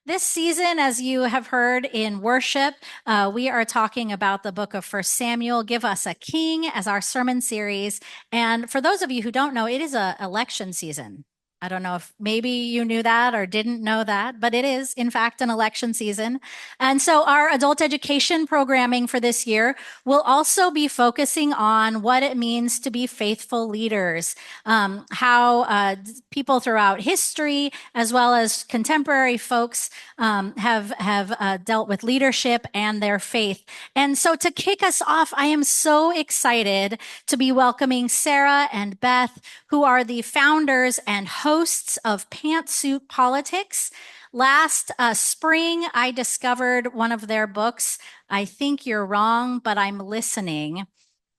This season, as you have heard in worship, we are talking about the book of First Samuel, Give Us a King, as our sermon series. And for those of you who don't know, it is an election season. I don't know if maybe you knew that or didn't know that, but it is, in fact, an election season. And so our adult education programming for this year will also be focusing on what it means to be faithful leaders, how people throughout history, as well as contemporary folks, have dealt with leadership and their faith. And so to kick us off, I am so excited to be welcoming Sarah and Beth, who are the founders and hosts of Pantsuit Politics. Last spring, I discovered one of their books, I Think You're Wrong, but I'm Listening.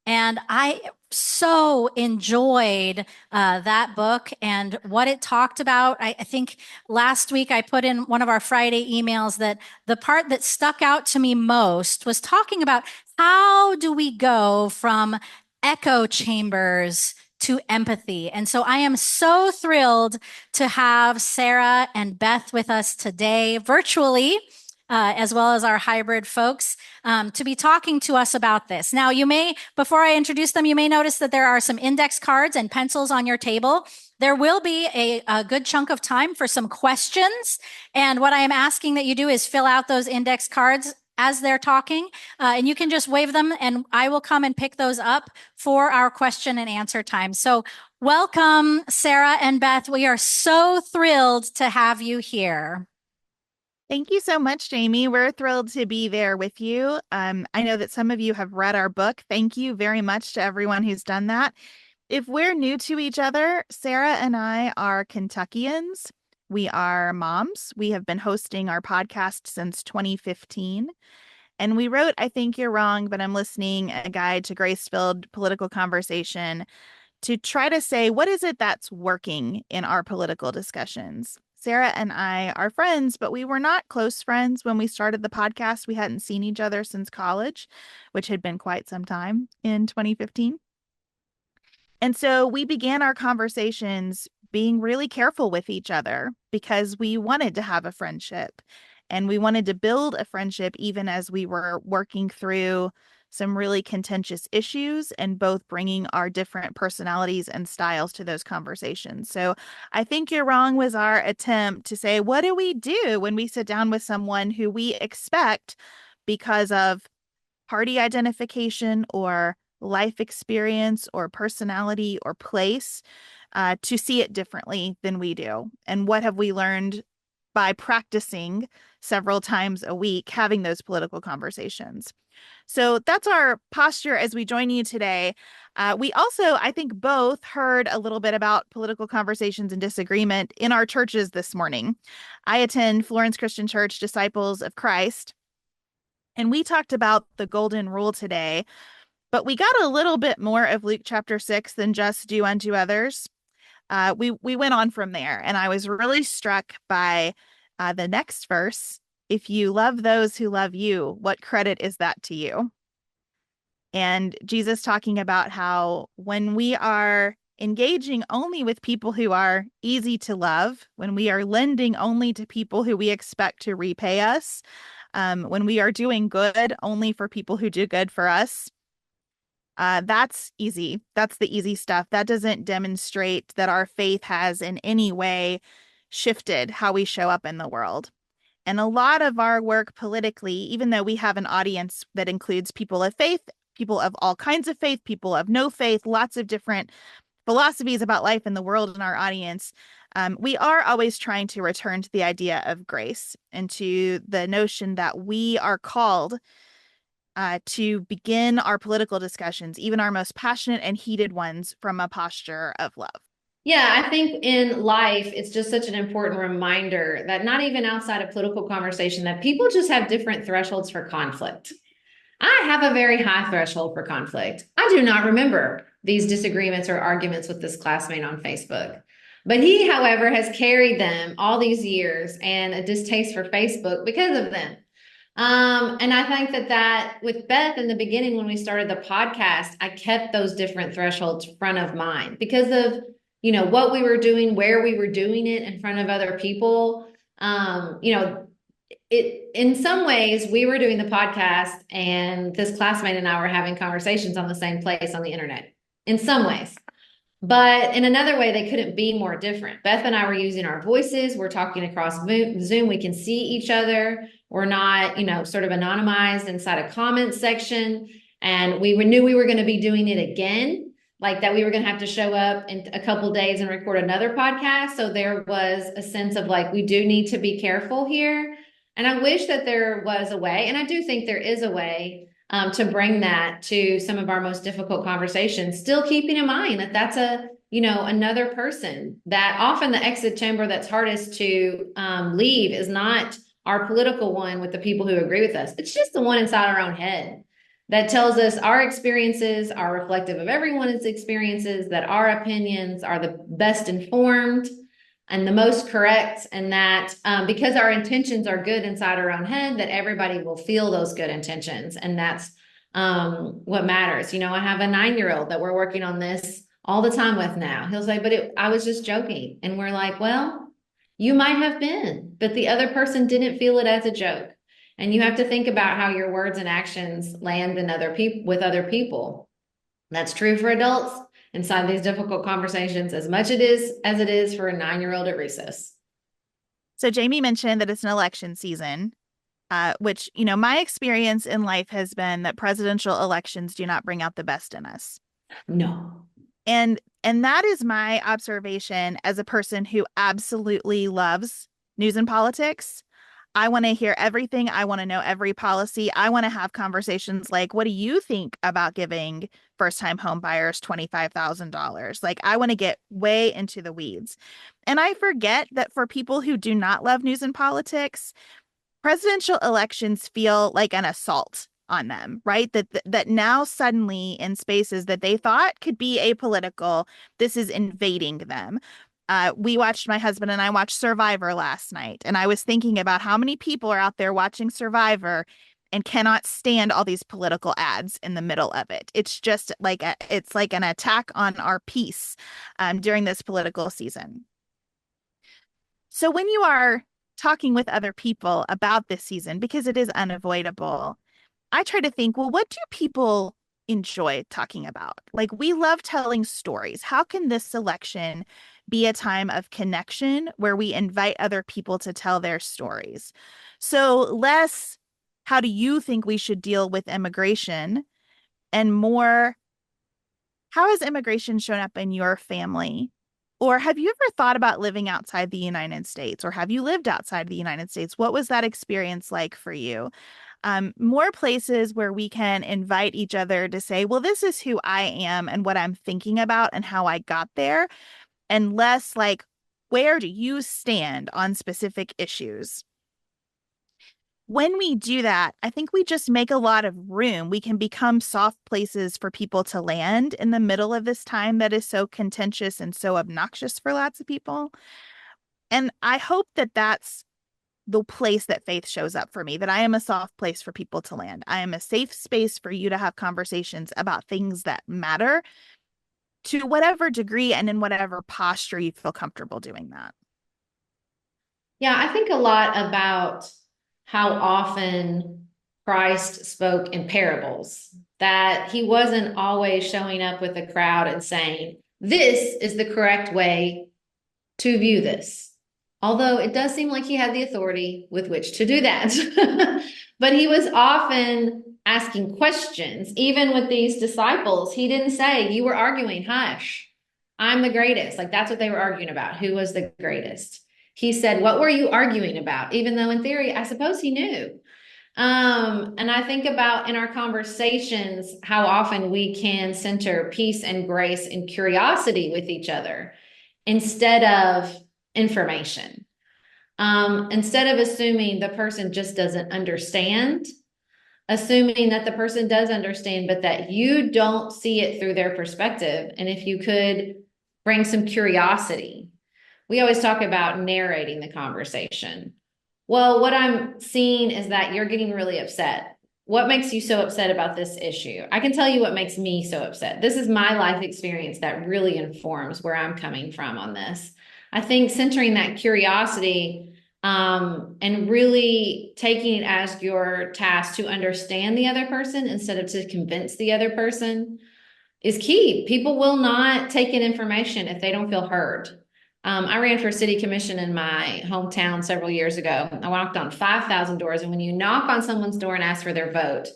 And I so enjoyed that book and what it talked about. I think last week I put in one of our Friday emails that the part that stuck out to me most was talking about how do we go from echo chambers to empathy. And so I am so thrilled to have Sarah and Beth with us today virtually. As well as our hybrid folks, to be talking to us about this. Now, before I introduce them, you may notice that there are some index cards and pencils on your table. There will be a good chunk of time for some questions. And what I am asking that you do is fill out those index cards as they're talking, and you can just wave them and I will come and pick those up for our question and answer time. So welcome, Sarah and Beth. We are so thrilled to have you here. Thank you so much, Jamie. We're thrilled to be there with you. I know that some of you have read our book. Thank you very much to everyone who's done that. If we're new to each other, Sarah and I are Kentuckians. We are moms. We have been hosting our podcast since 2015. And we wrote I Think You're Wrong, but I'm Listening, a guide to grace-filled political conversation to try to say, what is it that's working in our political discussions? Sarah and I are friends, but we were not close friends when we started the podcast. We hadn't seen each other since college, which had been quite some time in 2015. And so we began our conversations being really careful with each other because we wanted to have a friendship and we wanted to build a friendship even as we were working through some really contentious issues and both bringing our different personalities and styles to those conversations. So I Think You're Wrong was our attempt to say, what do we do when we sit down with someone who we expect because of party identification or life experience or personality or place to see it differently than we do? And what have we learned by practicing several times a week having those political conversations? So that's our posture as we join you today. We also, I think, both heard a little bit about political conversations and disagreement in our churches this morning. I attend Florence Christian Church, Disciples of Christ, and we talked about the golden rule today, but we got a little bit more of Luke chapter 6 than just do unto others. We went on from there, and I was really struck by the next verse. If you love those who love you, what credit is that to you? And Jesus talking about how when we are engaging only with people who are easy to love, when we are lending only to people who we expect to repay us, when we are doing good only for people who do good for us, that's easy. That's the easy stuff. That doesn't demonstrate that our faith has in any way shifted how we show up in the world. And a lot of our work politically, even though we have an audience that includes people of faith, people of all kinds of faith, people of no faith, lots of different philosophies about life in the world in our audience, we are always trying to return to the idea of grace and to the notion that we are called to begin our political discussions, even our most passionate and heated ones, from a posture of love. Yeah, I think in life, it's just such an important reminder that not even outside of political conversation, that people just have different thresholds for conflict. I have a very high threshold for conflict. I do not remember these disagreements or arguments with this classmate on Facebook. But he, however, has carried them all these years and a distaste for Facebook because of them. And I think that with Beth in the beginning, when we started the podcast, I kept those different thresholds front of mind because of what we were doing, where we were doing it in front of other people. in some ways, we were doing the podcast and this classmate and I were having conversations on the same place on the internet in some ways. But in another way, they couldn't be more different. Beth and I were using our voices. We're talking across Zoom. We can see each other. We're not, sort of anonymized inside a comment section. And we knew we were going to be doing it again, like that we were going to have to show up in a couple days and record another podcast. So there was a sense of like, we do need to be careful here. And I wish that there was a way, and I do think there is a way to bring that to some of our most difficult conversations, still keeping in mind that that's another person. That often the exit chamber that's hardest to leave is not our political one with the people who agree with us. It's just the one inside our own head that tells us our experiences are reflective of everyone's experiences, that our opinions are the best informed and the most correct, and that because our intentions are good inside our own head, that everybody will feel those good intentions. And that's what matters. I have a 9-year-old that we're working on this all the time with now. He'll say, but I was just joking. And we're like, well, you might have been, but the other person didn't feel it as a joke. And you have to think about how your words and actions land in with other people. That's true for adults inside these difficult conversations as much as it is for a 9-year-old at recess. So Jamie mentioned that it's an election season, which, my experience in life has been that presidential elections do not bring out the best in us. No. And that is my observation as a person who absolutely loves news and politics. I want to hear everything. I want to know every policy. I want to have conversations like, what do you think about giving first-time home buyers $25,000? Like, I want to get way into the weeds. And I forget that for people who do not love news and politics, presidential elections feel like an assault on them, right? That now suddenly in spaces that they thought could be apolitical, this is invading them. My husband and I watched Survivor last night, and I was thinking about how many people are out there watching Survivor and cannot stand all these political ads in the middle of it. It's just like it's like an attack on our peace during this political season. So when you are talking with other people about this season, because it is unavoidable, I try to think, well, what do people enjoy talking about? Like, we love telling stories. How can this election be a time of connection where we invite other people to tell their stories? So less, how do you think we should deal with immigration? And more, how has immigration shown up in your family? Or have you ever thought about living outside the United States? Or have you lived outside the United States? What was that experience like for you? More places where we can invite each other to say, well, this is who I am and what I'm thinking about and how I got there. And less like, where do you stand on specific issues? When we do that, I think we just make a lot of room. We can become soft places for people to land in the middle of this time that is so contentious and so obnoxious for lots of people. And I hope that that's the place that faith shows up for me, that I am a soft place for people to land. I am a safe space for you to have conversations about things that matter to whatever degree and in whatever posture you feel comfortable doing that. Yeah, I think a lot about how often Christ spoke in parables, that he wasn't always showing up with a crowd and saying, this is the correct way to view this. Although it does seem like he had the authority with which to do that. But he was often asking questions. Even with these disciples, he didn't say, you were arguing, hush, I'm the greatest. Like, that's what they were arguing about. Who was the greatest? He said, what were you arguing about? Even though in theory, I suppose he knew. And I think about in our conversations, how often we can center peace and grace and curiosity with each other instead of information. Instead of assuming the person just doesn't understand, assuming that the person does understand, but that you don't see it through their perspective. And if you could bring some curiosity. We always talk about narrating the conversation. Well, what I'm seeing is that you're getting really upset. What makes you so upset about this issue? I can tell you what makes me so upset. This is my life experience that really informs where I'm coming from on this. I think centering that curiosity and really taking it as your task to understand the other person instead of to convince the other person is key. People will not take in information if they don't feel heard. I ran for city commission in my hometown several years ago. I knocked on 5,000 doors, and when you knock on someone's door and ask for their vote,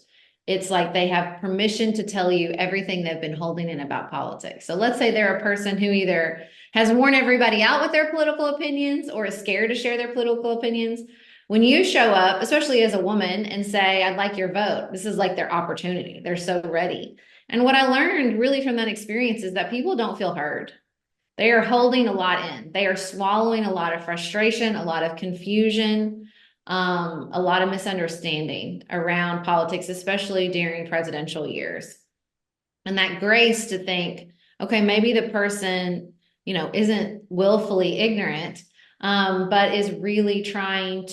it's like they have permission to tell you everything they've been holding in about politics. So let's say they're a person who either has worn everybody out with their political opinions or is scared to share their political opinions. When you show up, especially as a woman, and say, I'd like your vote, this is like their opportunity. They're so ready. And what I learned really from that experience is that people don't feel heard. They are holding a lot in. They are swallowing a lot of frustration, a lot of confusion, a lot of misunderstanding around politics, especially during presidential years. And that grace to think, okay, maybe the person, isn't willfully ignorant, but is really doing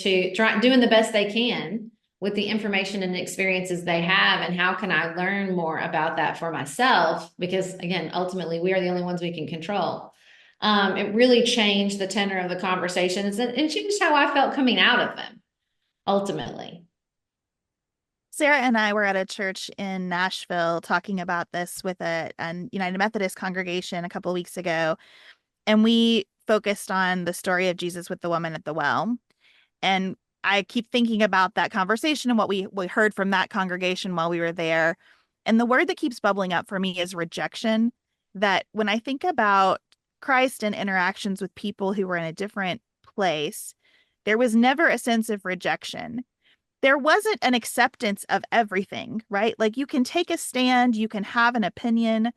the best they can with the information and experiences they have. And how can I learn more about that for myself? Because again, ultimately, we are the only ones we can control. It really changed the tenor of the conversations and changed how I felt coming out of them, ultimately. Sarah and I were at a church in Nashville talking about this with a United Methodist congregation a couple of weeks ago. And we focused on the story of Jesus with the woman at the well. And I keep thinking about that conversation and what we heard from that congregation while we were there. And the word that keeps bubbling up for me is rejection. That when I think about Christ and interactions with people who were in a different place, there was never a sense of rejection. There wasn't an acceptance of everything, right? Like you can take a stand, you can have an opinion,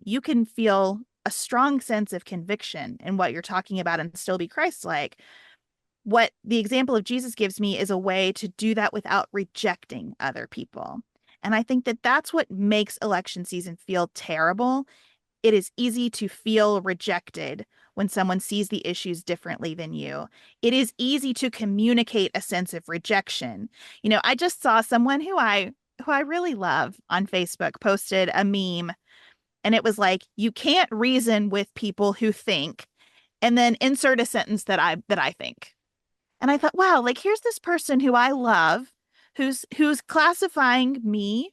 you can feel a strong sense of conviction in what you're talking about and still be Christ-like. What the example of Jesus gives me is a way to do that without rejecting other people. And I think that that's what makes election season feel terrible. It is easy to feel rejected when someone sees the issues differently than you. It is easy to communicate a sense of rejection. I just saw someone who I really love on Facebook posted a meme, and it was like, you can't reason with people who think, and then insert a sentence that I think. And I thought, wow, like here's this person who I love, who's classifying me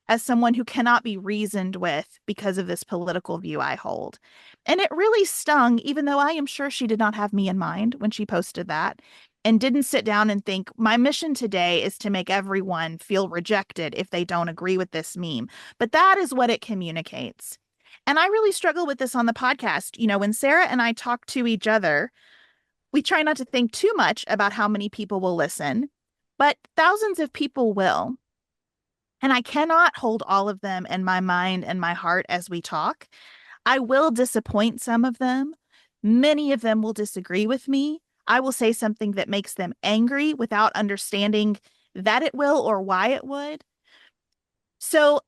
as someone who cannot be reasoned with because of this political view I hold. And it really stung, even though I am sure she did not have me in mind when she posted that and didn't sit down and think, my mission today is to make everyone feel rejected if they don't agree with this meme. But that is what it communicates. And I really struggle with this on the podcast. When Sarah and I talk to each other, we try not to think too much about how many people will listen, but thousands of people will. And I cannot hold all of them in my mind and my heart as we talk. I will disappoint some of them. Many of them will disagree with me. I will say something that makes them angry without understanding that it will or why it would. So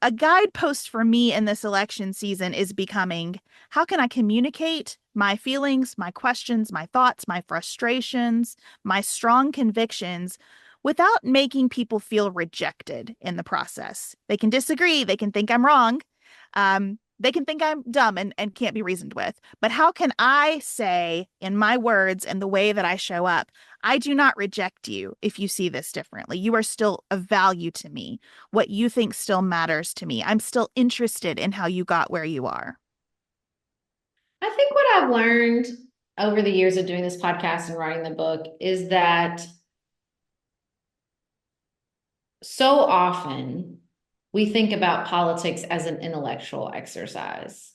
a guidepost for me in this election season is becoming, how can I communicate my feelings, my questions, my thoughts, my frustrations, my strong convictions without making people feel rejected in the process? They can disagree. They can think I'm wrong. They can think I'm dumb and can't be reasoned with. But how can I say in my words and the way that I show up, I do not reject you if you see this differently. You are still of value to me. What you think still matters to me. I'm still interested in how you got where you are. I think what I've learned over the years of doing this podcast and writing the book is that so often we think about politics as an intellectual exercise,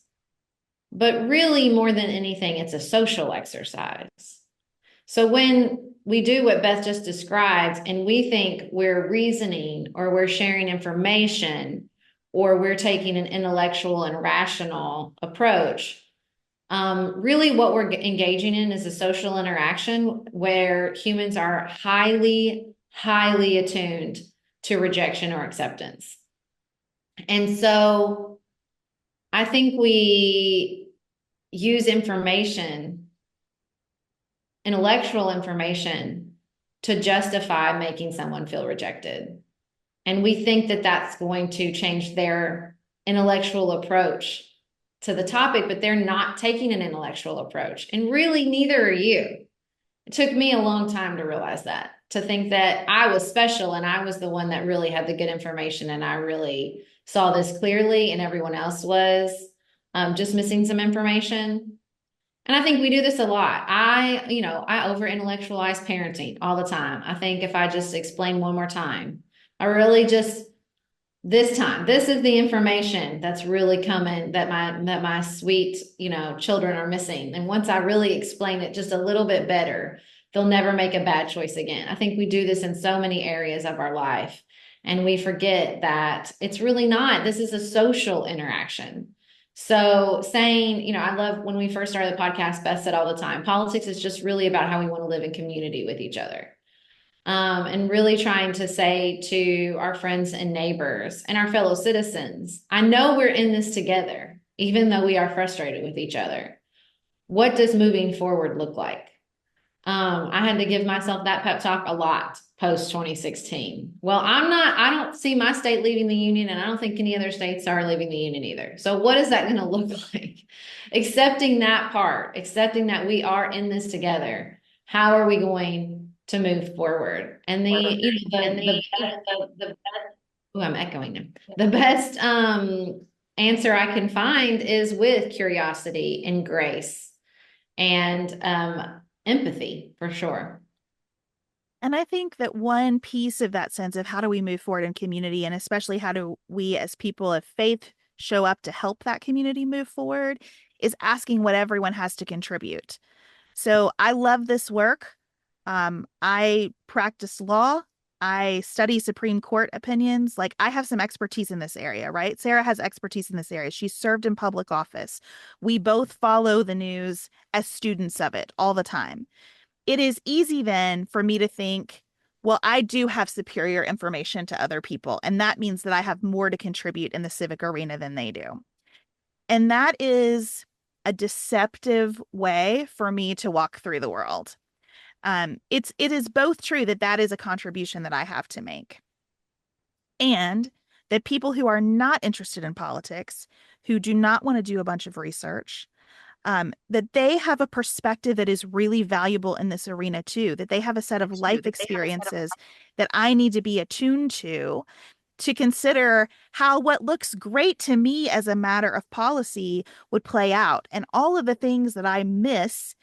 but really more than anything, it's a social exercise. So when we do what Beth just described and we think we're reasoning or we're sharing information or we're taking an intellectual and rational approach, really what we're engaging in is a social interaction where humans are highly, highly attuned to rejection or acceptance. And so I think we use information, intellectual information, to justify making someone feel rejected. And we think that that's going to change their intellectual approach to the topic, but they're not taking an intellectual approach. And really, neither are you. It took me a long time to realize that, to think that I was special and I was the one that really had the good information and I really saw this clearly and everyone else was just missing some information. And I think we do this a lot. I over intellectualize parenting all the time. I think if I just explain one more time, I really just this time, this is the information that's really coming that my sweet, children are missing. And once I really explain it just a little bit better, they'll never make a bad choice again. I think we do this in so many areas of our life. And we forget that it's really not. This is a social interaction. So saying, I love when we first started the podcast, Beth said all the time, politics is just really about how we want to live in community with each other. And really trying to say to our friends and neighbors and our fellow citizens, I know we're in this together, even though we are frustrated with each other. What does moving forward look like? I had to give myself that pep talk a lot post 2016. Well, I don't see my state leaving the union, and I don't think any other states are leaving the union either. So what is that going to look like? Accepting that part, accepting that we are in this together. How are we going to move forward? And I'm echoing them. The best answer I can find is with curiosity and grace and empathy, for sure. And I think that one piece of that sense of how do we move forward in community, and especially how do we as people of faith show up to help that community move forward, is asking what everyone has to contribute. So I love this work. I practice law. I study Supreme Court opinions. Like, I have some expertise in this area, right? Sarah has expertise in this area. She's served in public office. We both follow the news as students of it all the time. It is easy then for me to think, well, I do have superior information to other people, and that means that I have more to contribute in the civic arena than they do. And that is a deceptive way for me to walk through the world. It is both true that that is a contribution that I have to make, and that people who are not interested in politics, who do not want to do a bunch of research, that they have a perspective that is really valuable in this arena too, that they have a set of life experiences that I need to be attuned to consider how what looks great to me as a matter of policy would play out, and all of the things that I miss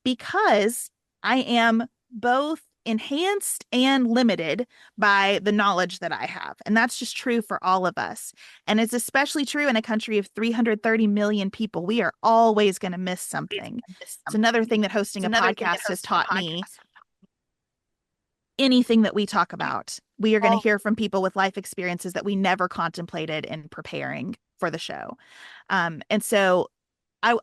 because I am both enhanced and limited by the knowledge that I have. And that's just true for all of us. And it's especially true in a country of 330 million people. We are always going to miss something. It's another thing that hosting a podcast has taught me. Anything that we talk about, we are going to hear from people with life experiences that we never contemplated in preparing for the show. And so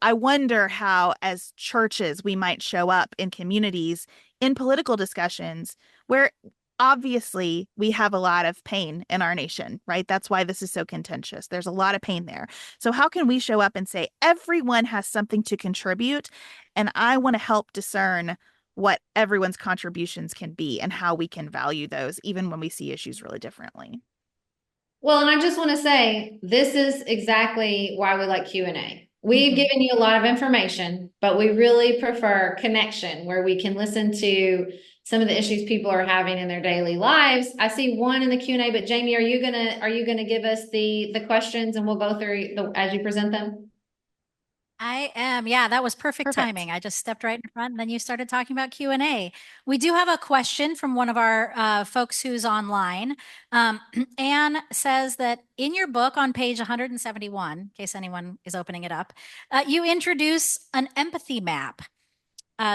I wonder how, as churches, we might show up in communities in political discussions where obviously we have a lot of pain in our nation, right? That's why this is so contentious. There's a lot of pain there. So how can we show up and say, everyone has something to contribute, and I want to help discern what everyone's contributions can be and how we can value those, even when we see issues really differently. Well, and I just want to say, this is exactly why we like Q&A. We've given you a lot of information, but we really prefer connection, where we can listen to some of the issues people are having in their daily lives. I see one in the Q&A, but Jamie, are you gonna give us the questions and we'll go through as you present them? I am. Yeah, that was perfect timing. I just stepped right in front and then you started talking about Q&A. We do have a question from one of our folks who's online. Anne says that in your book on page 171, in case anyone is opening it up, you introduce an empathy map.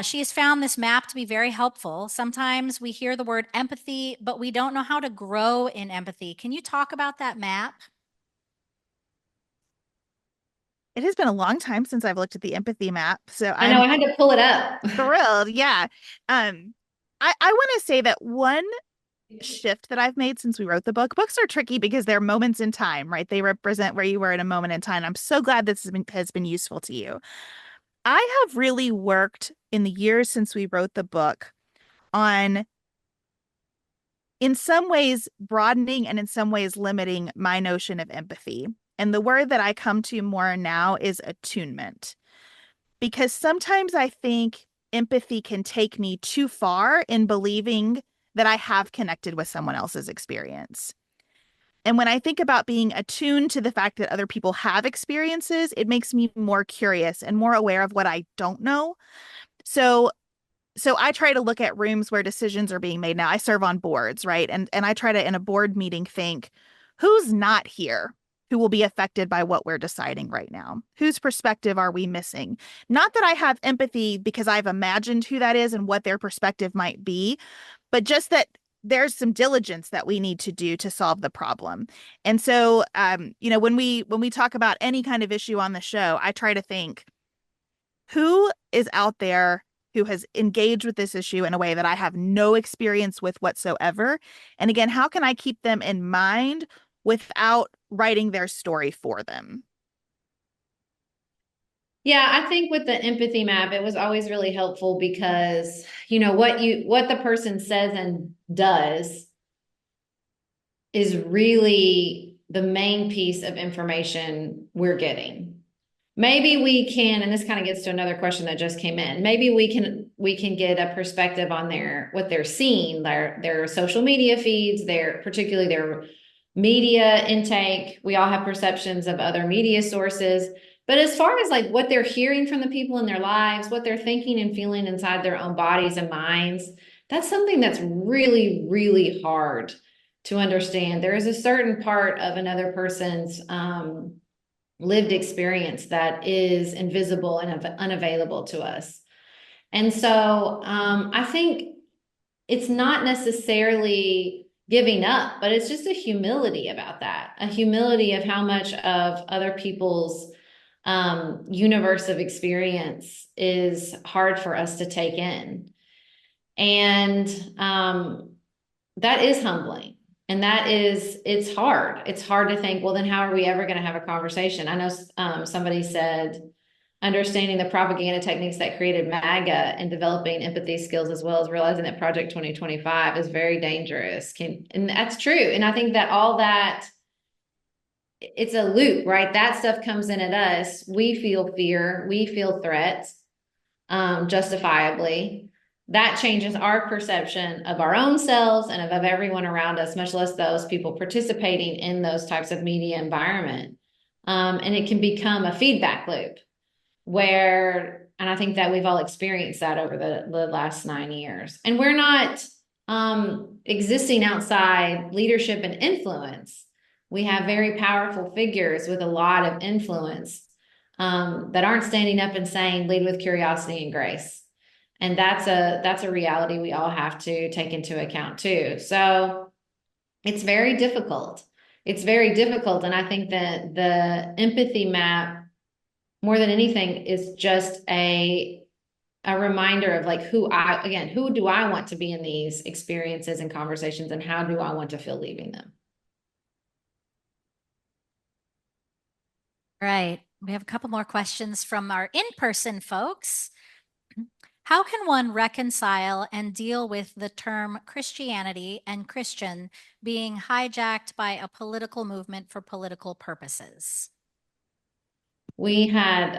She has found this map to be very helpful. Sometimes we hear the word empathy, but we don't know how to grow in empathy. Can you talk about that map? It has been a long time since I've looked at the empathy map. So I know I had to pull it up. Thrilled. Yeah. I want to say that one shift that I've made since we wrote the book, books are tricky because they're moments in time, right? They represent where you were at a moment in time. I'm so glad this has been useful to you. I have really worked in the years since we wrote the book on, in some ways, broadening and in some ways limiting my notion of empathy. And the word that I come to more now is attunement. Because sometimes I think empathy can take me too far in believing that I have connected with someone else's experience. And when I think about being attuned to the fact that other people have experiences, it makes me more curious and more aware of what I don't know. So I try to look at rooms where decisions are being made. Now I serve on boards, right? And I try to, in a board meeting, think who's not here who will be affected by what we're deciding right now? Whose perspective are we missing? Not that I have empathy because I've imagined who that is and what their perspective might be, but just that there's some diligence that we need to do to solve the problem. And so, when we talk about any kind of issue on the show, I try to think who is out there who has engaged with this issue in a way that I have no experience with whatsoever. And again, how can I keep them in mind without writing their story for them? Yeah, I think with the empathy map, it was always really helpful because, what the person says and does is really the main piece of information we're getting. Maybe we can, and this kind of gets to another question that just came in. Maybe we can get a perspective on what they're seeing, their social media feeds, particularly their media intake. We all have perceptions of other media sources. But as far as like what they're hearing from the people in their lives, what they're thinking and feeling inside their own bodies and minds, that's something that's really, really hard to understand. There is a certain part of another person's lived experience that is invisible and unavailable to us. And so I think it's not necessarily giving up, but it's just a humility about that, a humility of how much of other people's universe of experience is hard for us to take in. And that is humbling. And it's hard. It's hard to think, well, then how are we ever going to have a conversation? I know somebody said, understanding the propaganda techniques that created MAGA and developing empathy skills, as well as realizing that Project 2025 is very dangerous. And that's true. And I think that all that, it's a loop, right? That stuff comes in at us. We feel fear. We feel threats, justifiably. That changes our perception of our own selves and of everyone around us, much less those people participating in those types of media environment. And it can become a feedback loop and I think that we've all experienced that over the last 9 years. And we're not existing outside leadership and influence. We have very powerful figures with a lot of influence that aren't standing up and saying, lead with curiosity and grace. And that's a reality we all have to take into account too. So it's very difficult. It's very difficult. And I think that the empathy map, more than anything, is just a reminder of like who do I want to be in these experiences and conversations, and how do I want to feel leaving them? Right. We have a couple more questions from our in-person folks. How can one reconcile and deal with the term Christianity and Christian being hijacked by a political movement for political purposes? We had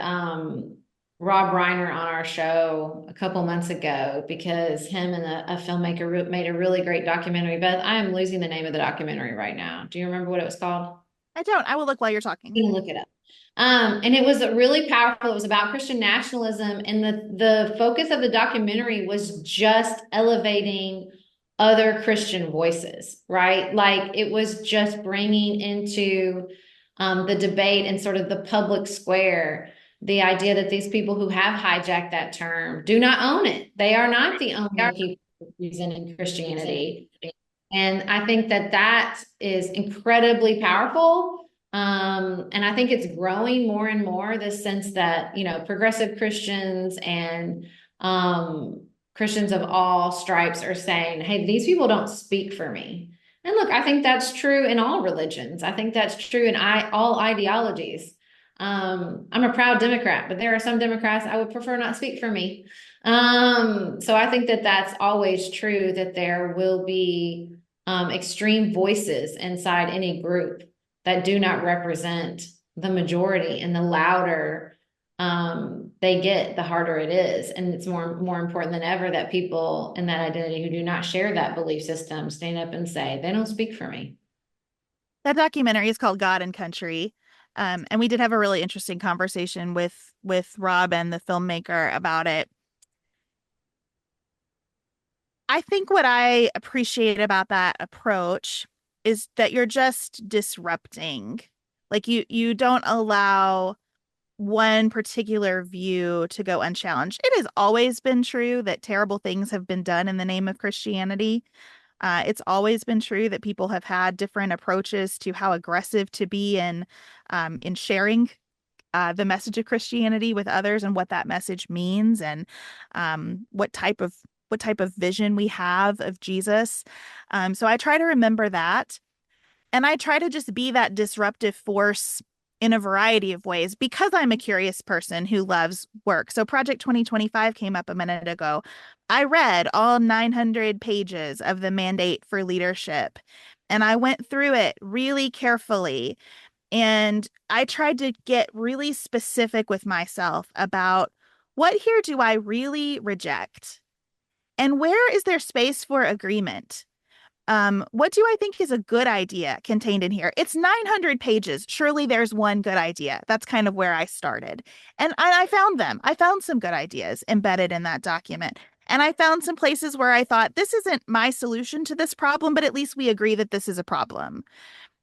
Rob Reiner on our show a couple months ago because him and a filmmaker made a really great documentary. Beth, I am losing the name of the documentary right now. Do you remember what it was called? I don't. I will look while you're talking. You can look it up. And it was really powerful. It was about Christian nationalism. And the focus of the documentary was just elevating other Christian voices, right? Like it was just bringing into the debate and sort of the public square the idea that these people who have hijacked that term do not own it. They are not the only people representing Christianity. And I think that is incredibly powerful. And I think it's growing more and more, this sense that, progressive Christians and Christians of all stripes are saying, hey, these people don't speak for me. And look, I think that's true in all religions. I think that's true in all ideologies. I'm a proud Democrat, but there are some Democrats I would prefer not speak for me. So I think that's always true, that there will be extreme voices inside any group that do not represent the majority, and the louder they get, the harder it is. And it's more important than ever that people in that identity who do not share that belief system stand up and say, they don't speak for me. That documentary is called God and Country. And we did have a really interesting conversation with Rob and the filmmaker about it. I think what I appreciate about that approach is that you're just disrupting. Like you don't allow one particular view to go unchallenged. It has always been true that terrible things have been done in the name of Christianity. It's always been true that people have had different approaches to how aggressive to be in sharing the message of Christianity with others and what that message means and what type of vision we have of Jesus. So I try to remember that. And I try to just be that disruptive force in a variety of ways because I'm a curious person who loves work. So Project 2025 came up a minute ago. I read all 900 pages of the Mandate for Leadership, and I went through it really carefully. And I tried to get really specific with myself about what here do I really reject? And where is there space for agreement? What do I think is a good idea contained in here? It's 900 pages. Surely there's one good idea. That's kind of where I started. And I found them. I found some good ideas embedded in that document. And I found some places where I thought, this isn't my solution to this problem, but at least we agree that this is a problem.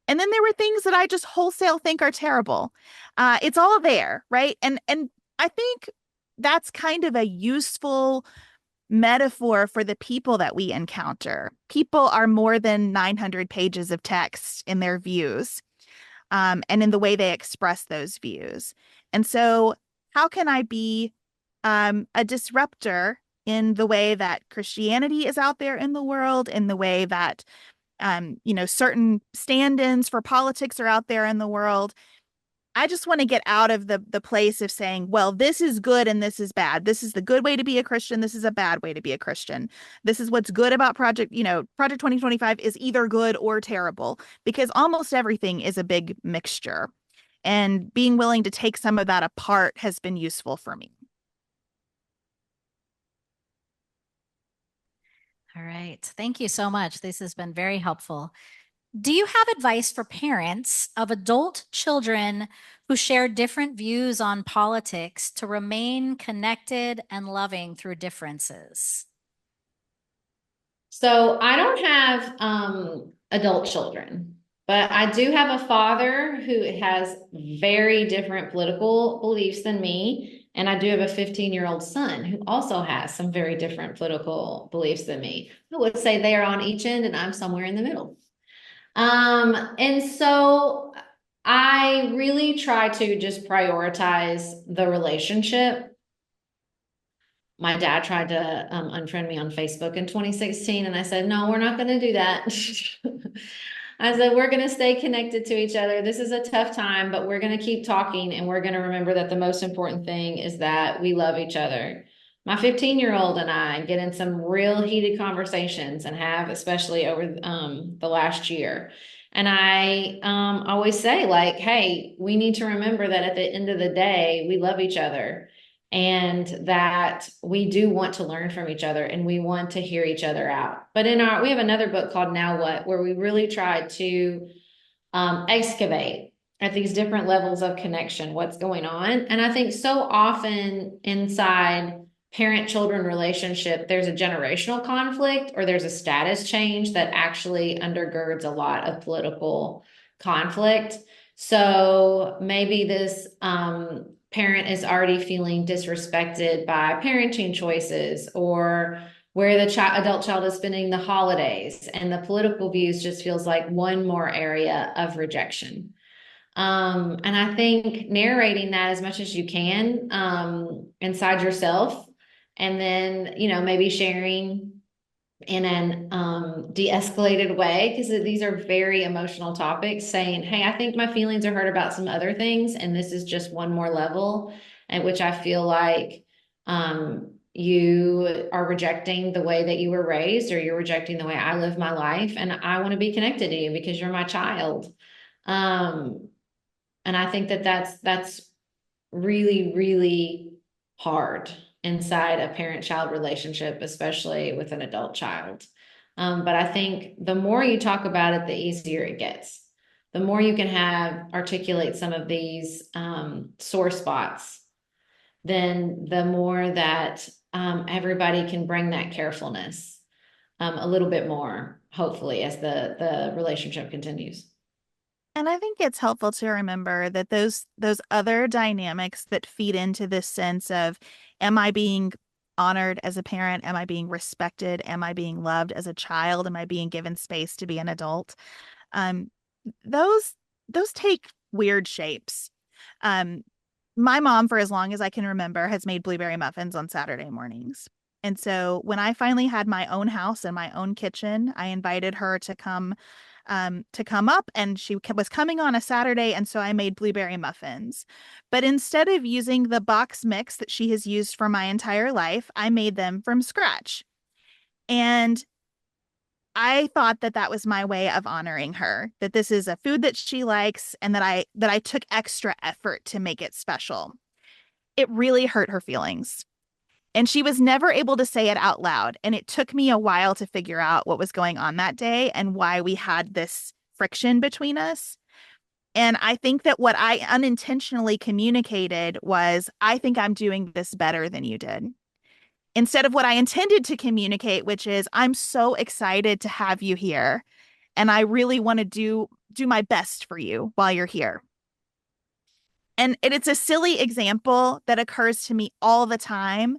And then there were things that I just wholesale think are terrible. It's all there, right? And I think that's kind of a useful metaphor for the people that we encounter. People are more than 900 pages of text in their views, and in the way they express those views. And so, how can I be a disruptor in the way that Christianity is out there in the world, in the way that certain stand-ins for politics are out there in the world? I just want to get out of the place of saying, well, this is good and this is bad. This is the good way to be a Christian. This is a bad way to be a Christian. This is what's good about Project 2025 is either good or terrible, because almost everything is a big mixture. And being willing to take some of that apart has been useful for me. All right. Thank you so much. This has been very helpful. Do you have advice for parents of adult children who share different views on politics to remain connected and loving through differences? So I don't have adult children, but I do have a father who has very different political beliefs than me. And I do have a 15-year-old son who also has some very different political beliefs than me. I would say they are on each end and I'm somewhere in the middle. And so I really try to just prioritize the relationship. My dad tried to unfriend me on Facebook in 2016, and I said, no, we're not going to do that. I said, we're going to stay connected to each other. This is a tough time, but we're going to keep talking, and we're going to remember that the most important thing is that we love each other. My 15-year-old and I get in some real heated conversations and have, especially over the last year. And I always say, like, hey, we need to remember that at the end of the day, we love each other and that we do want to learn from each other and we want to hear each other out. But we have another book called Now What, where we really try to excavate at these different levels of connection, what's going on. And I think so often inside parent-children relationship, there's a generational conflict or there's a status change that actually undergirds a lot of political conflict. So maybe this parent is already feeling disrespected by parenting choices or where the adult child is spending the holidays, and the political views just feels like one more area of rejection. And I think narrating that as much as you can inside yourself, and then, maybe sharing in an de-escalated way, because these are very emotional topics, saying, hey, I think my feelings are hurt about some other things, and this is just one more level at which I feel like you are rejecting the way that you were raised, or you're rejecting the way I live my life, and I want to be connected to you because you're my child. And I think that that's really, really hard inside a parent-child relationship, especially with an adult child. But I think the more you talk about it, the easier it gets. The more you can articulate some of these sore spots, then the more that everybody can bring that carefulness a little bit more, hopefully, as the relationship continues. And I think it's helpful to remember that those other dynamics that feed into this sense of, am I being honored as a parent? Am I being respected? Am I being loved as a child? Am I being given space to be an adult? Um, those take weird shapes. Um, my mom, for as long as I can remember, has made blueberry muffins on Saturday mornings. And so when I finally had my own house and my own kitchen, I invited her to come up, and she was coming on a Saturday, and so I made blueberry muffins. But instead of using the box mix that she has used for my entire life, I made them from scratch. And I thought that that was my way of honoring her, that this is a food that she likes, and that I took extra effort to make it special. It really hurt her feelings. And she was never able to say it out loud. And it took me a while to figure out what was going on that day and why we had this friction between us. And I think that what I unintentionally communicated was, I think I'm doing this better than you did, instead of what I intended to communicate, which is, I'm so excited to have you here. And I really want to do my best for you while you're here. And it's a silly example that occurs to me all the time,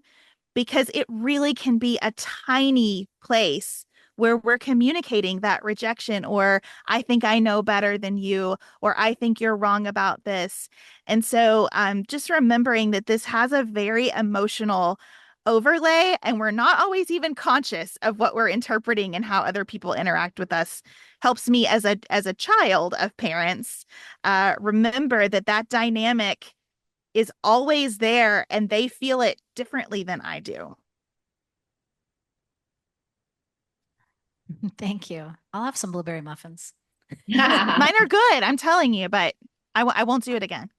because it really can be a tiny place where we're communicating that rejection, or I think I know better than you, or I think you're wrong about this. And so just remembering that this has a very emotional overlay, and we're not always even conscious of what we're interpreting and how other people interact with us, helps me as a child of parents remember that that dynamic is always there, and they feel it differently than I do. Thank you. I'll have some blueberry muffins. Mine are good, I'm telling you, but I won't do it again.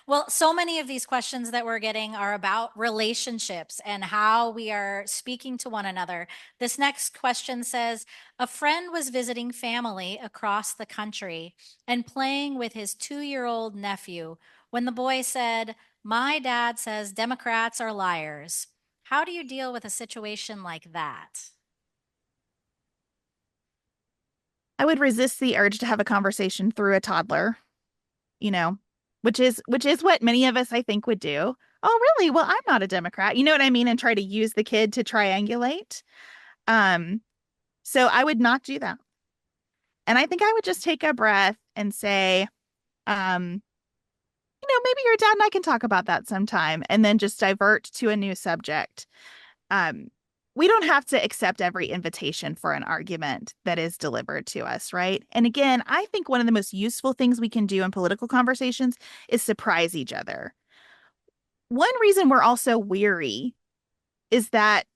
Well, so many of these questions that we're getting are about relationships and how we are speaking to one another. This next question says, a friend was visiting family across the country and playing with his 2-year-old nephew when the boy said, "My dad says Democrats are liars." How do you deal with a situation like that? I would resist the urge to have a conversation through a toddler, you know, which is what many of us, I think, would do. Oh, really? Well, I'm not a Democrat. You know what I mean? And try to use the kid to triangulate. So I would not do that. And I think I would just take a breath and say, maybe your dad and I can talk about that sometime, and then just divert to a new subject. We don't have to accept every invitation for an argument that is delivered to us, right? And again, I think one of the most useful things we can do in political conversations is surprise each other. One reason we're also weary is that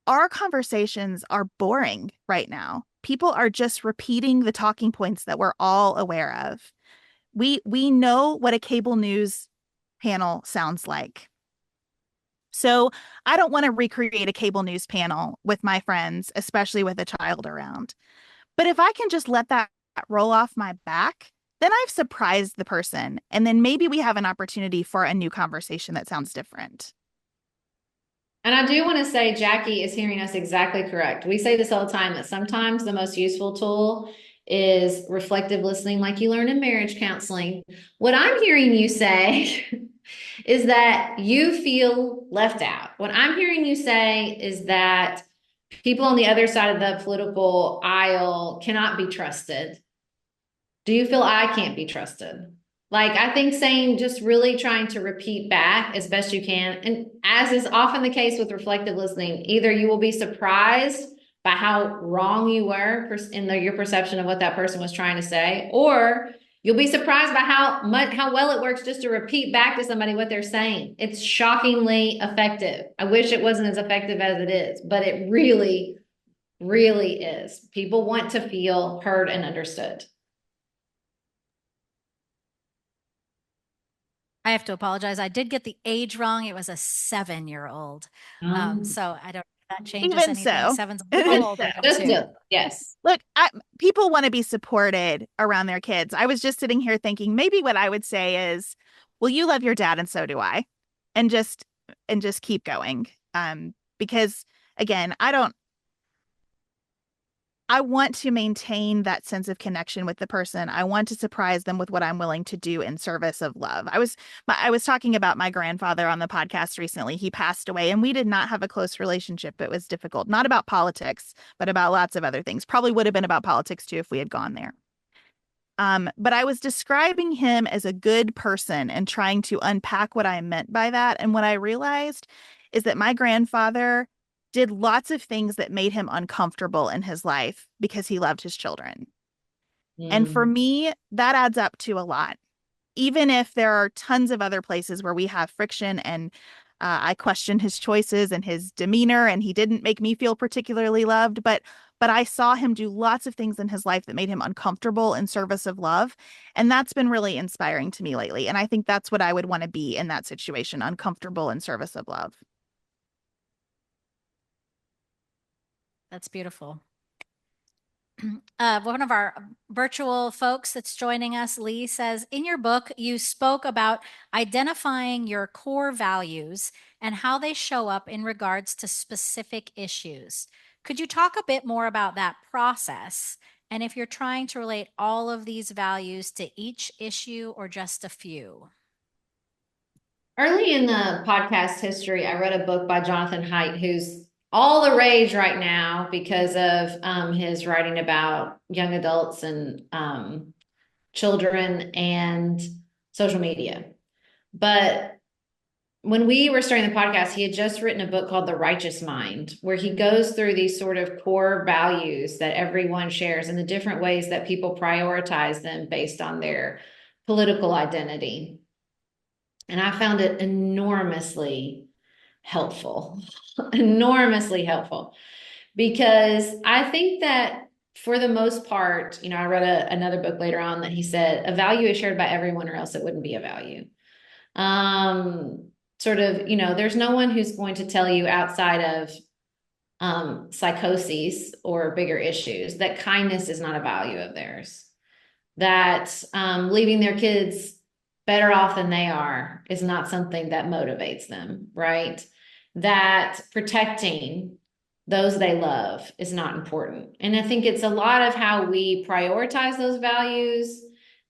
our conversations are boring right now. People are just repeating the talking points that we're all aware of. We know what a cable news panel sounds like. So I don't want to recreate a cable news panel with my friends, especially with a child around. But if I can just let that roll off my back, then I've surprised the person. And then maybe we have an opportunity for a new conversation that sounds different. And I do want to say Jackie is hearing us exactly correct. We say this all the time, that sometimes the most useful tool is reflective listening, like you learn in marriage counseling. What I'm hearing you say is that you feel left out. What I'm hearing you say is that people on the other side of the political aisle cannot be trusted. Do you feel I can't be trusted? Like, I think saying, just really trying to repeat back as best you can. And as is often the case with reflective listening, either you will be surprised by how wrong you were in your perception of what that person was trying to say, or you'll be surprised by how well it works just to repeat back to somebody what they're saying. It's shockingly effective. I wish it wasn't as effective as it is, but it really, really is. People want to feel heard and understood. I have to apologize. I did get the age wrong. It was a 7-year-old. So I don't know if that changes Even anything. so. Seven's a little older than Just 2. yes. Look, people want to be supported around their kids. I was just sitting here thinking maybe what I would say is, well, you love your dad and so do I. And just keep going. Because again, I want to maintain that sense of connection with the person. I want to surprise them with what I'm willing to do in service of love. I was talking about my grandfather on the podcast recently. He passed away and we did not have a close relationship. It was difficult, not about politics, but about lots of other things. Probably would have been about politics too if we had gone there. But I was describing him as a good person and trying to unpack what I meant by that. And what I realized is that my grandfather did lots of things that made him uncomfortable in his life because he loved his children. And for me, that adds up to a lot. Even if there are tons of other places where we have friction and I question his choices and his demeanor, and he didn't make me feel particularly loved, but I saw him do lots of things in his life that made him uncomfortable in service of love. And that's been really inspiring to me lately. And I think that's what I would want to be in that situation, uncomfortable in service of love. That's beautiful. One of our virtual folks that's joining us, Lee, says, in your book, you spoke about identifying your core values and how they show up in regards to specific issues. Could you talk a bit more about that process? And if you're trying to relate all of these values to each issue or just a few? Early in the podcast history, I read a book by Jonathan Haidt, who's all the rage right now because of his writing about young adults and children and social media. But when we were starting the podcast, he had just written a book called The Righteous Mind, where he goes through these sort of core values that everyone shares and the different ways that people prioritize them based on their political identity. And I found it enormously helpful, enormously helpful, because I think that for the most part, I read another book later on that he said a value is shared by everyone or else it wouldn't be a value. There's no one who's going to tell you outside of psychoses or bigger issues that kindness is not a value of theirs, that leaving their kids better off than they are is not something that motivates them, right? That protecting those they love is not important. And I think it's a lot of how we prioritize those values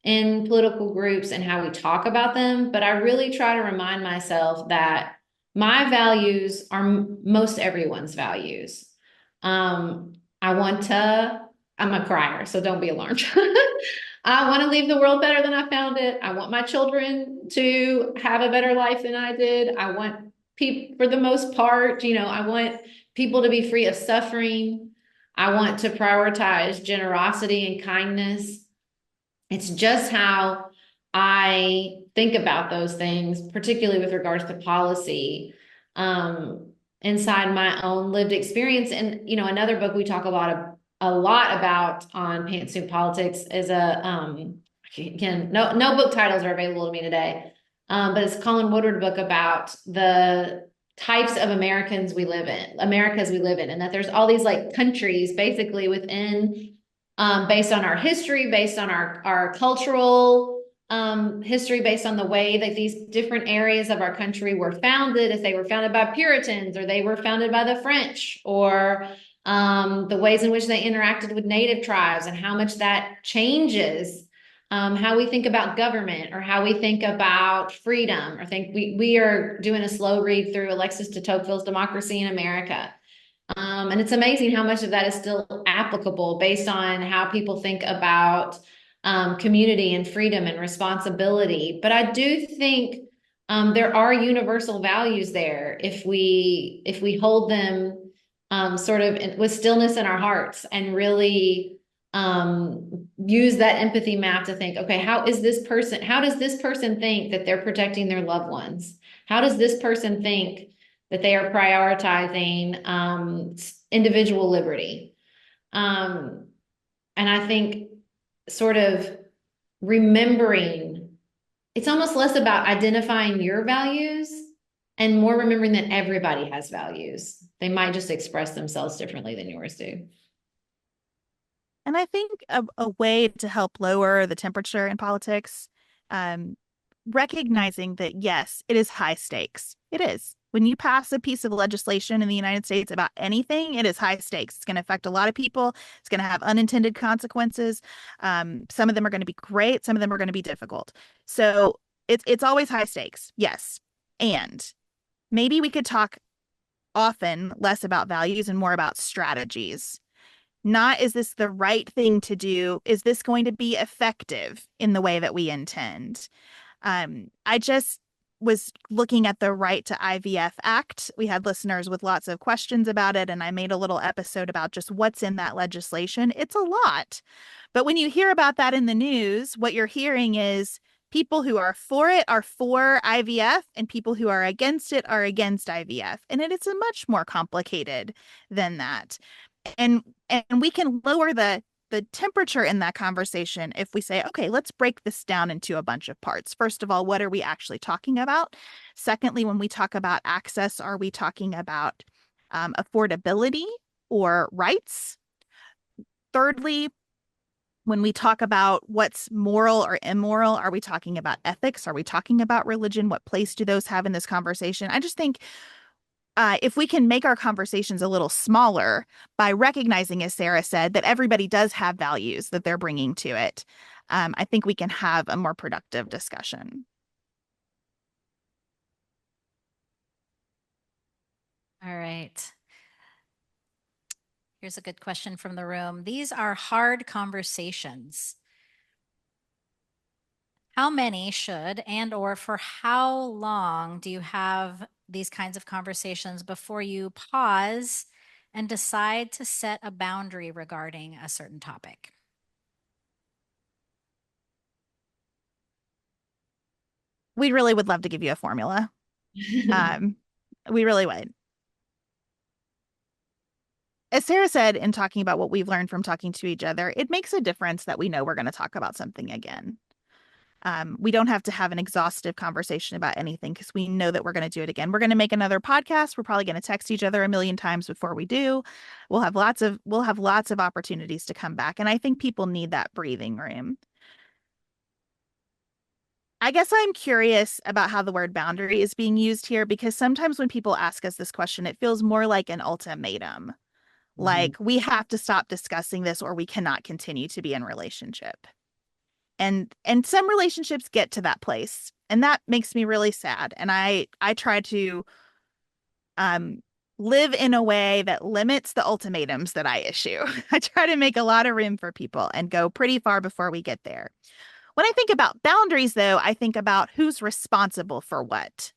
in political groups and how we talk about them. But I really try to remind myself that my values are most everyone's values. I'm a crier, so don't be alarmed. I want to leave the world better than I found it. I want my children to have a better life than I did. I want people, for the most part, I want people to be free of suffering. I want to prioritize generosity and kindness. It's just how I think about those things, particularly with regards to policy, inside my own lived experience. And, another book we talk a lot about on Pantsuit Politics is again, no book titles are available to me today. But it's Colin Woodward book about the types of Americas we live in, and that there's all these like countries basically within, based on our history, based on our cultural history, based on the way that these different areas of our country were founded, if they were founded by Puritans or they were founded by the French, or the ways in which they interacted with native tribes and how much that changes how we think about government or how we think about freedom. I think we are doing a slow read through Alexis de Tocqueville's Democracy in America. And it's amazing how much of that is still applicable based on how people think about community and freedom and responsibility. But I do think there are universal values there if we hold them sort of with stillness in our hearts and really use that empathy map to think, okay, how does this person think that they're protecting their loved ones? How does this person think that they are prioritizing individual liberty? And I think sort of remembering it's almost less about identifying your values and more remembering that everybody has values. They might just express themselves differently than yours do. And I think a way to help lower the temperature in politics, um, recognizing that, yes, it is high stakes. It is. When you pass a piece of legislation in the United States about anything, it is high stakes. It's going to affect a lot of people. It's going to have unintended consequences. Some of them are going to be great. Some of them are going to be difficult. So it's always high stakes. Yes. And maybe we could talk often less about values and more about strategies. Not, is this the right thing to do? Is this going to be effective in the way that we intend? I just was looking at the Right to IVF Act. We had listeners with lots of questions about it, and I made a little episode about just what's in that legislation. It's a lot. But when you hear about that in the news, what you're hearing is people who are for it are for IVF, and people who are against it are against IVF. And it's a much more complicated than that. And we can lower the temperature in that conversation if we say, okay, let's break this down into a bunch of parts. First of all, what are we actually talking about? Secondly, when we talk about access, are we talking about affordability or rights? Thirdly, when we talk about what's moral or immoral, are we talking about ethics? Are we talking about religion? What place do those have in this conversation? I just think if we can make our conversations a little smaller by recognizing, as Sarah said, that everybody does have values that they're bringing to it, I think we can have a more productive discussion. All right. Here's a good question from the room. These are hard conversations. How many should and/or for how long do you have these kinds of conversations before you pause and decide to set a boundary regarding a certain topic? We really would love to give you a formula. We really would. As Sarah said in talking about what we've learned from talking to each other, it makes a difference that we know we're going to talk about something again. We don't have to have an exhaustive conversation about anything because we know that we're going to do it again. We're going to make another podcast. We're probably going to text each other a million times before we do. We'll have lots of opportunities to come back. And I think people need that breathing room. I guess I'm curious about how the word boundary is being used here, because sometimes when people ask us this question, it feels more like an ultimatum. Like, we have to stop discussing this or we cannot continue to be in relationship. And some relationships get to that place, and that makes me really sad. And I try to live in a way that limits the ultimatums that I issue. I try to make a lot of room for people and go pretty far before we get there. When I think about boundaries, though, I think about who's responsible for what.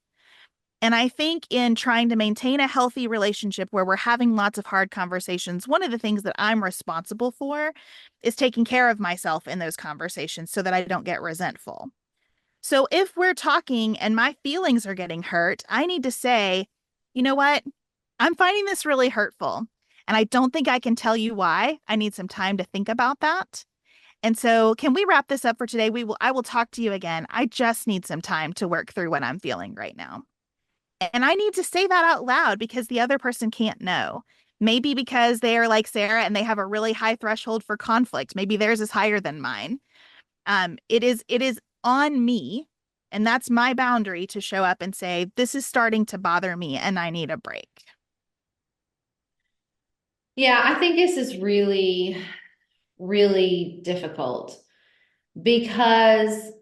And I think in trying to maintain a healthy relationship where we're having lots of hard conversations, one of the things that I'm responsible for is taking care of myself in those conversations so that I don't get resentful. So if we're talking and my feelings are getting hurt, I need to say, you know what? I'm finding this really hurtful, and I don't think I can tell you why. I need some time to think about that. And so can we wrap this up for today? I will talk to you again. I just need some time to work through what I'm feeling right now. And I need to say that out loud because the other person can't know. Maybe because they are like Sarah and they have a really high threshold for conflict. Maybe theirs is higher than mine. It is on me, and that's my boundary to show up and say, this is starting to bother me and I need a break. Yeah, I think this is really, really difficult because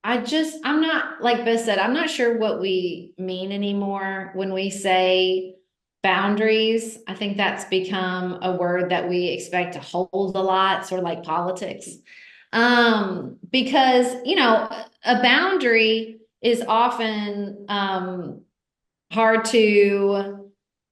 I'm not, like Beth said, I'm not sure what we mean anymore when we say boundaries. I think that's become a word that we expect to hold a lot, sort of like politics. Because, a boundary is often hard to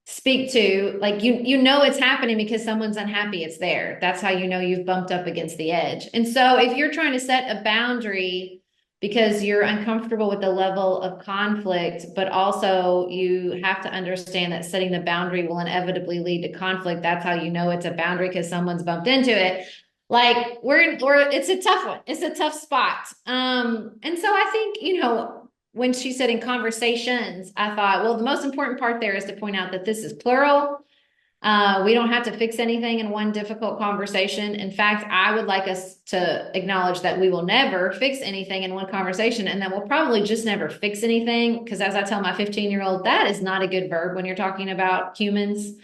speak to. Like it's happening because someone's unhappy. It's there. That's how you know you've bumped up against the edge. And so if you're trying to set a boundary because you're uncomfortable with the level of conflict, but also you have to understand that setting the boundary will inevitably lead to conflict. That's how you know it's a boundary, because someone's bumped into it. Like it's a tough one. It's a tough spot. And so I think, when she said in conversations, I thought, well, the most important part there is to point out that this is plural. We don't have to fix anything in one difficult conversation. In fact, I would like us to acknowledge that we will never fix anything in one conversation, and that we'll probably just never fix anything. Because as I tell my 15-year-old, that is not a good verb when you're talking about humans.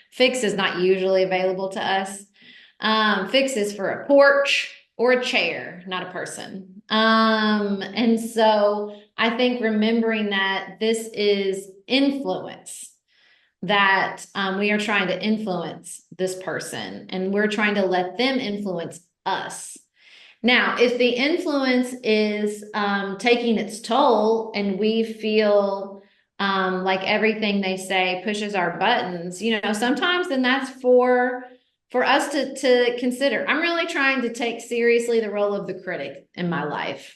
Fix is not usually available to us. Fix is for a porch or a chair, not a person. And so I think remembering that this is influence, that we are trying to influence this person and we're trying to let them influence us. Now, if the influence is taking its toll and we feel like everything they say pushes our buttons, sometimes then that's for us to consider. I'm really trying to take seriously the role of the critic in my life.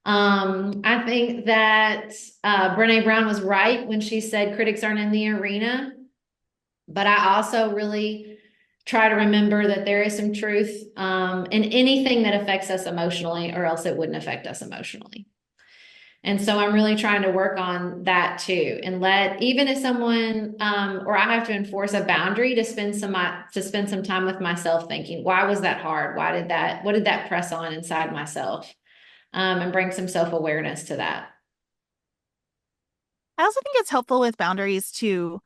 I think that Brene Brown was right when she said critics aren't in the arena, but I also really try to remember that there is some truth in anything that affects us emotionally, or else it wouldn't affect us emotionally. And so I'm really trying to work on that too, and even if someone, or I have to enforce a boundary to spend some time with myself thinking, why was that hard? What did that press on inside myself? And bring some self-awareness to that. I also think it's helpful with boundaries to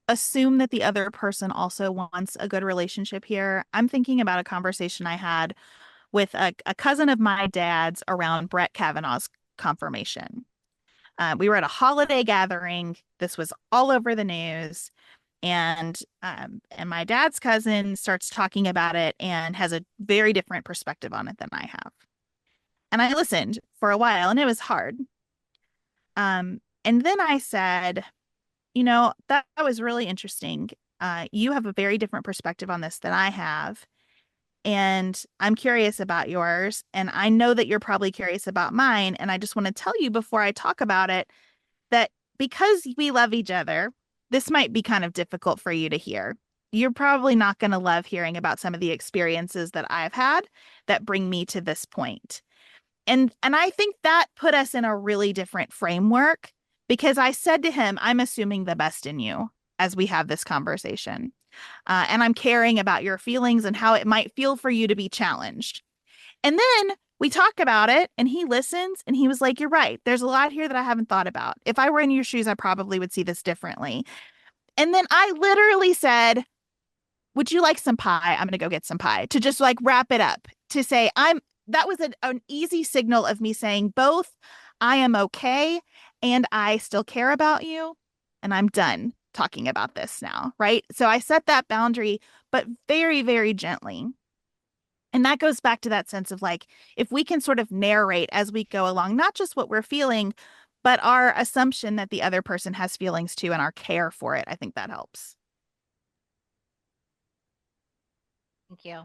assume that the other person also wants a good relationship here. I'm thinking about a conversation I had with a cousin of my dad's around Brett Kavanaugh's confirmation. We were at a holiday gathering. This was all over the news. And my dad's cousin starts talking about it and has a very different perspective on it than I have. And I listened for a while, and it was hard. And then I said, that was really interesting. You have a very different perspective on this than I have. And I'm curious about yours. And I know that you're probably curious about mine. And I just want to tell you before I talk about it that because we love each other, this might be kind of difficult for you to hear. You're probably not going to love hearing about some of the experiences that I've had that bring me to this point. And I think that put us in a really different framework, because I said to him, I'm assuming the best in you as we have this conversation. And I'm caring about your feelings and how it might feel for you to be challenged. And then we talk about it and he listens and he was like, you're right. There's a lot here that I haven't thought about. If I were in your shoes, I probably would see this differently. And then I literally said, would you like some pie? I'm going to go get some pie, to just like wrap it up, to say that was an easy signal of me saying both I am okay and I still care about you, and I'm done talking about this now, right? So I set that boundary, but very, very gently. And that goes back to that sense of like, if we can sort of narrate as we go along, not just what we're feeling, but our assumption that the other person has feelings too and our care for it, I think that helps. Thank you.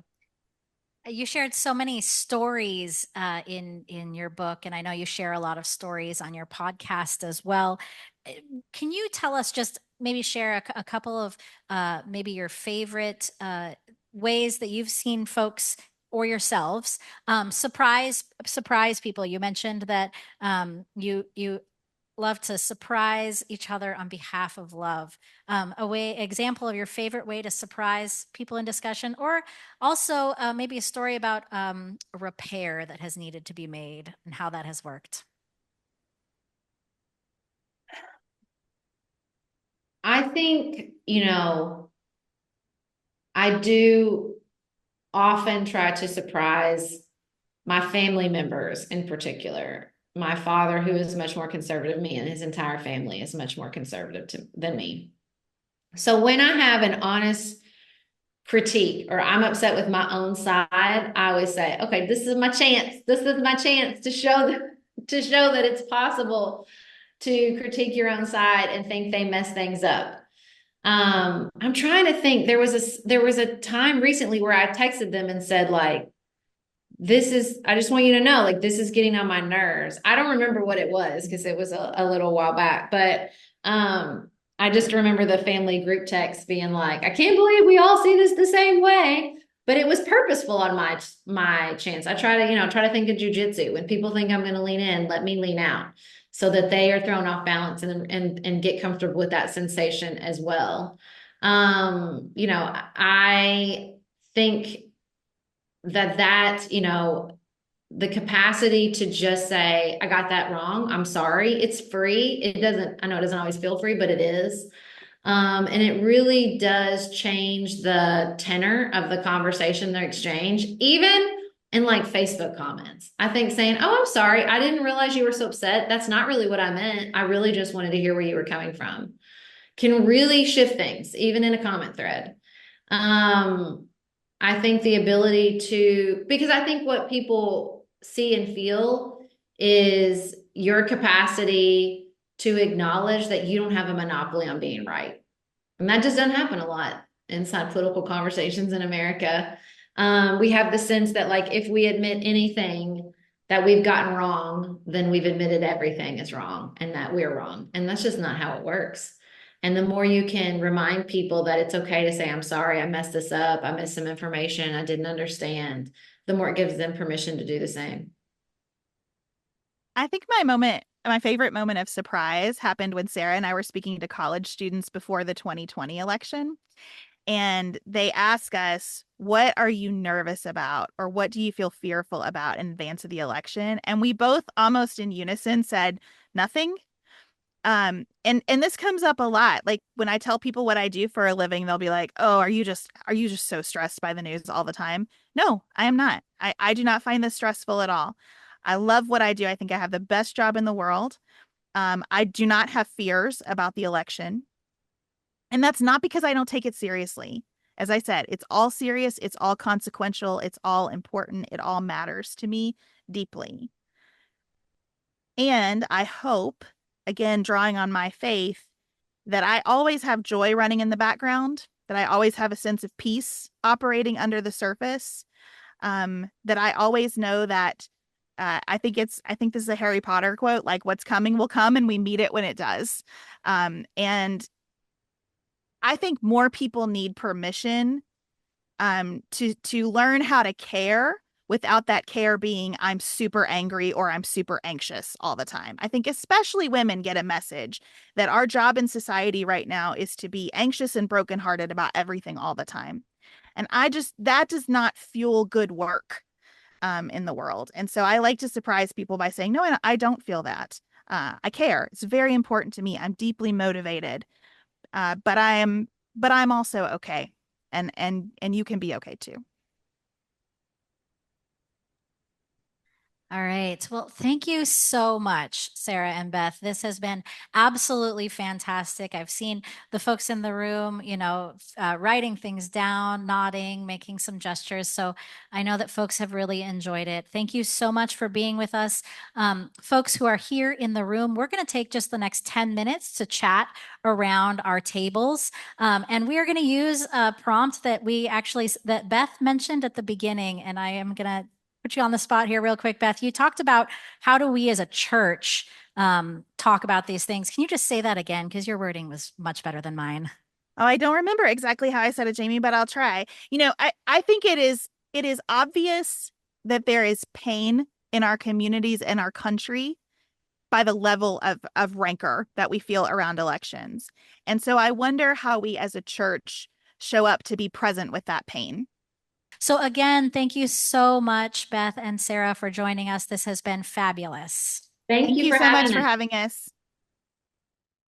You shared so many stories in your book, and I know you share a lot of stories on your podcast as well. Can you tell us, just maybe share a couple of maybe your favorite ways that you've seen folks or yourselves surprise people? You mentioned that you love to surprise each other on behalf of love. Example of your favorite way to surprise people in discussion, or also maybe a story about a repair that has needed to be made and how that has worked. I think, I do often try to surprise my family members in particular. My father, who is much more conservative than me, and his entire family is much more conservative than me. So when I have an honest critique or I'm upset with my own side, I always say, okay, this is my chance. This is my chance to show that it's possible to critique your own side and think they mess things up. I'm trying to think. There was a time recently where I texted them and said, like, I just want you to know, like, this is getting on my nerves. I don't remember what it was because it was a little while back, but I just remember the family group text being like, I can't believe we all see this the same way. but it was purposeful on my chance. I try to think of jujitsu. When people think I'm going to lean in, let me lean out so that they are thrown off balance and get comfortable with that sensation as well. I think that the capacity to just say, I got that wrong. I'm sorry. It's free. I know it doesn't always feel free, but it is. And it really does change the tenor of the conversation, the exchange, even in like Facebook comments. I think saying, oh, I'm sorry. I didn't realize you were so upset. That's not really what I meant. I really just wanted to hear where you were coming from, can really shift things, even in a comment thread. I think the ability because I think what people see and feel is your capacity to acknowledge that you don't have a monopoly on being right. And that just doesn't happen a lot inside political conversations in America. We have the sense that like if we admit anything that we've gotten wrong, then we've admitted everything is wrong and that we're wrong. And that's just not how it works. And the more you can remind people that it's okay to say, I'm sorry, I messed this up, I missed some information, I didn't understand, the more it gives them permission to do the same. I think my favorite moment of surprise happened when Sarah and I were speaking to college students before the 2020 election. And they ask us, what are you nervous about? Or what do you feel fearful about in advance of the election? And we both almost in unison said, nothing. And this comes up a lot. Like when I tell people what I do for a living, they'll be like, oh, are you just so stressed by the news all the time? No, I am not. I do not find this stressful at all. I love what I do. I think I have the best job in the world. I do not have fears about the election. And that's not because I don't take it seriously. As I said, it's all serious. It's all consequential. It's all important. It all matters to me deeply. And I hope, again, drawing on my faith, that I always have joy running in the background, that I always have a sense of peace operating under the surface, that I always know that I think this is a Harry Potter quote, like what's coming will come and we meet it when it does. And I think more people need permission to learn how to care without that care being I'm super angry or I'm super anxious all the time. I think especially women get a message that our job in society right now is to be anxious and brokenhearted about everything all the time. And that does not fuel good work in the world. And so I like to surprise people by saying, no, I don't feel that. I care. It's very important to me. I'm deeply motivated. But I'm also okay. And you can be okay too. All right. Well, thank you so much, Sarah and Beth. This has been absolutely fantastic. I've seen the folks in the room, writing things down, nodding, making some gestures. So I know that folks have really enjoyed it. Thank you so much for being with us. Folks who are here in the room, we're going to take just the next 10 minutes to chat around our tables. And we are going to use a prompt that that Beth mentioned at the beginning. And I am going to put you on the spot here real quick, Beth. You talked about how do we as a church talk about these things. Can you just say that again? Because your wording was much better than mine. Oh, I don't remember exactly how I said it, Jamie, but I'll try. I think it is obvious that there is pain in our communities and our country by the level of rancor that we feel around elections. And so I wonder how we as a church show up to be present with that pain. So again, thank you so much, Beth and Sarah, for joining us. This has been fabulous. Thank you so much for having us.